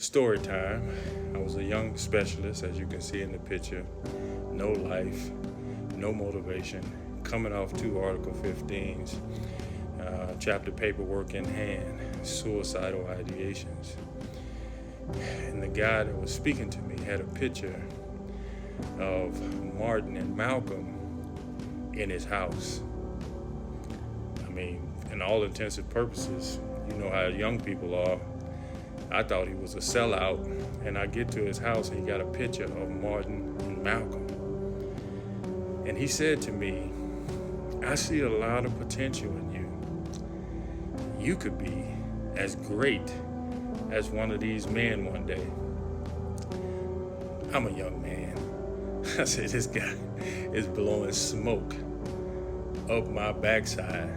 Story time. I was a young specialist, as you can see in the picture. No life, no motivation, coming off 2 Article 15s, chapter paperwork in hand, suicidal ideations. And the guy that was speaking to me had a picture of Martin and Malcolm in his house. I mean, in all intents and purposes, you know how young people are. I thought he was a sellout, and I get to his house and he got a picture of Martin and Malcolm. And he said to me, I see a lot of potential in you. You could be as great as one of these men one day. I'm a young man. I said, this guy is blowing smoke up my backside.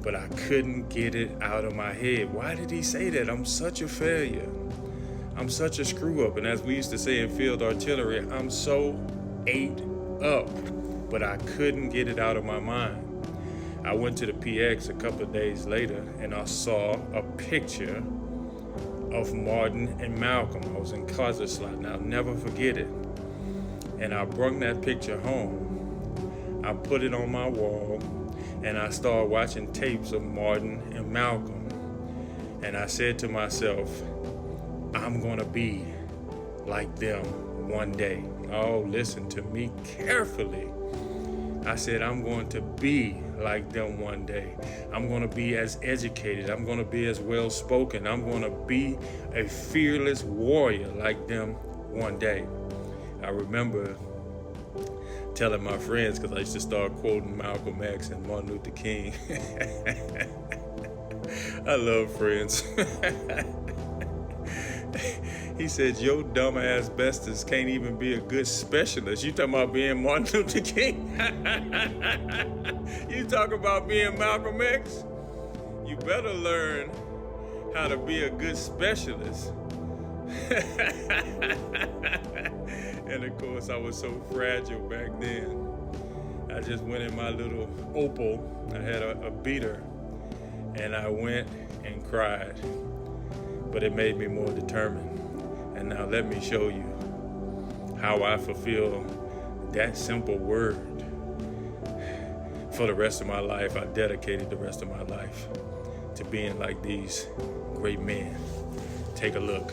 But I couldn't get it out of my head. Why did he say that? I'm such a failure. I'm such a screw up. And as we used to say in field artillery, I'm so ate up. But I couldn't get it out of my mind. I went to the PX a couple of days later and I saw a picture of Martin and Malcolm. I was in closet slot and I'll never forget it. And I brought that picture home. I put it on my wall. And I started watching tapes of Martin and Malcolm. And I said to myself, I'm gonna be like them one day. Oh, listen to me carefully. I said, I'm going to be like them one day. I'm gonna be as educated. I'm gonna be as well spoken. I'm gonna be a fearless warrior like them one day. I remember telling my friends, because I used to start quoting Malcolm X and Martin Luther King. I love Friends. He said, your dumb ass bestest can't even be a good specialist. You talking about being Martin Luther King? You talking about being Malcolm X? You better learn how to be a good specialist. And of course, I was so fragile back then. I just went in my little Opal. I had a beater, and I went and cried. But it made me more determined. And now let me show you how I fulfill that simple word. For the rest of my life, I dedicated the rest of my life to being like these great men. Take a look.